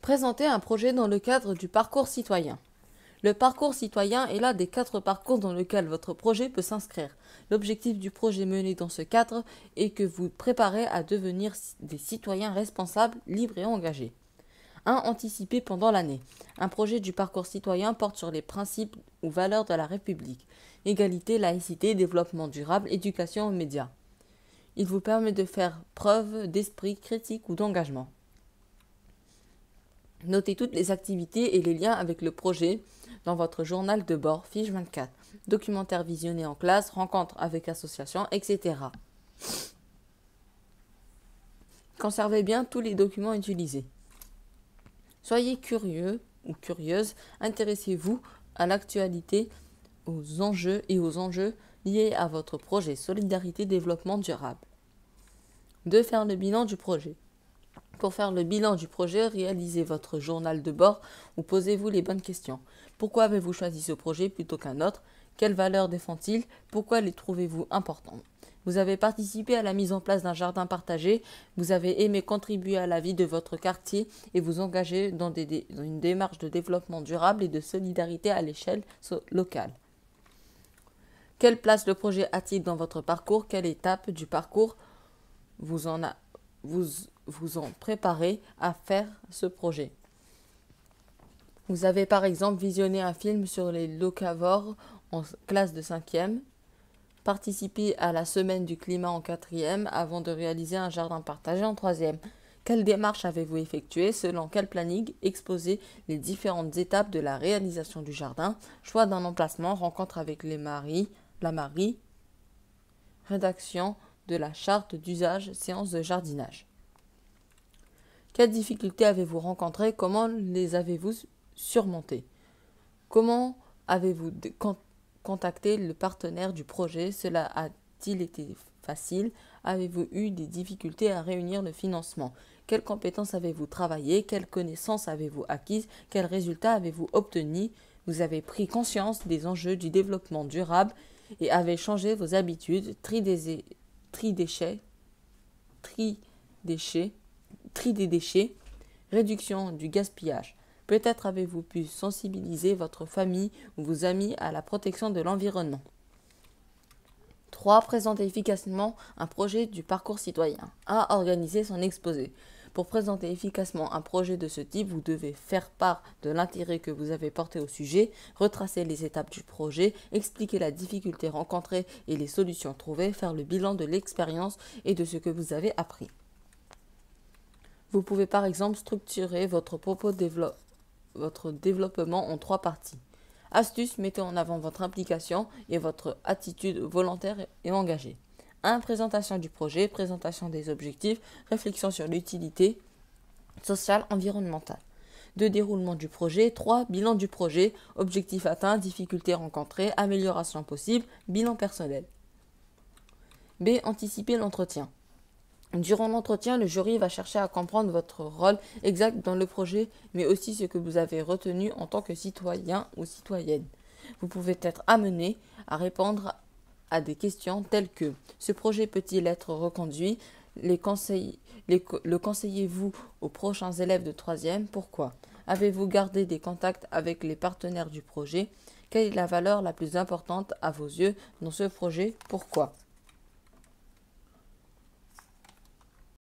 Présenter un projet dans le cadre du parcours citoyen. Le parcours citoyen est l'un des 4 parcours dans lequel votre projet peut s'inscrire. L'objectif du projet mené dans ce cadre est que vous préparez à devenir des citoyens responsables, libres et engagés. 1. Anticiper pendant l'année. Un projet du parcours citoyen porte sur les principes ou valeurs de la République. Égalité, laïcité, développement durable, éducation aux médias. Il vous permet de faire preuve d'esprit critique ou d'engagement. Notez toutes les activités et les liens avec le projet dans votre journal de bord, fiche 24, documentaires visionnés en classe, rencontres avec associations, etc. Conservez bien tous les documents utilisés. Soyez curieux ou curieuse, intéressez-vous à l'actualité, aux enjeux liés à votre projet Solidarité Développement Durable. 2. Faire le bilan du projet. Pour faire le bilan du projet, réalisez votre journal de bord ou posez-vous les bonnes questions. Pourquoi avez-vous choisi ce projet plutôt qu'un autre? Quelles valeurs défend-il? Pourquoi les trouvez-vous importants? Vous avez participé à la mise en place d'un jardin partagé, vous avez aimé contribuer à la vie de votre quartier et vous engager dans une démarche de développement durable et de solidarité à l'échelle locale. Quelle place le projet a-t-il dans votre parcours? Quelle étape du parcours vous en préparez à faire ce projet? Vous avez par exemple visionné un film sur les locavores en classe de 5e, participé à la semaine du climat en 4e avant de réaliser un jardin partagé en 3e. Quelle démarche avez-vous effectuée? Selon quel planning? Exposez les différentes étapes de la réalisation du jardin, choix d'un emplacement, rencontre avec la mairie, rédaction de la charte d'usage, séance de jardinage. Quelles difficultés avez-vous rencontrées? Comment les avez-vous surmontées? Comment avez-vous contacté le partenaire du projet? Cela a-t-il été facile? Avez-vous eu des difficultés à réunir le financement? Quelles compétences avez-vous travaillé? Quelles connaissances avez-vous acquises? Quels résultats avez-vous obtenus? Vous avez pris conscience des enjeux du développement durable et avez changé vos habitudes, tri des déchets, réduction du gaspillage. Peut-être avez-vous pu sensibiliser votre famille ou vos amis à la protection de l'environnement. 3. Présenter efficacement un projet du parcours citoyen. 1. Organiser son exposé. Pour présenter efficacement un projet de ce type, vous devez faire part de l'intérêt que vous avez porté au sujet, retracer les étapes du projet, expliquer la difficulté rencontrée et les solutions trouvées, faire le bilan de l'expérience et de ce que vous avez appris. Vous pouvez par exemple structurer votre développement en 3 parties. Astuce, mettez en avant votre implication et votre attitude volontaire et engagée. 1. Présentation du projet, présentation des objectifs, réflexion sur l'utilité sociale, environnementale. 2. Déroulement du projet. 3. Bilan du projet, objectifs atteints, difficultés rencontrées, amélioration possible, bilan personnel. B. Anticiper l'entretien. Durant l'entretien, le jury va chercher à comprendre votre rôle exact dans le projet, mais aussi ce que vous avez retenu en tant que citoyen ou citoyenne. Vous pouvez être amené à répondre à des questions telles que « Ce projet peut-il être reconduit ? Le conseillez-vous aux prochains élèves de 3e ? Pourquoi ? Avez-vous gardé des contacts avec les partenaires du projet ? Quelle est la valeur la plus importante à vos yeux dans ce projet ? Pourquoi ?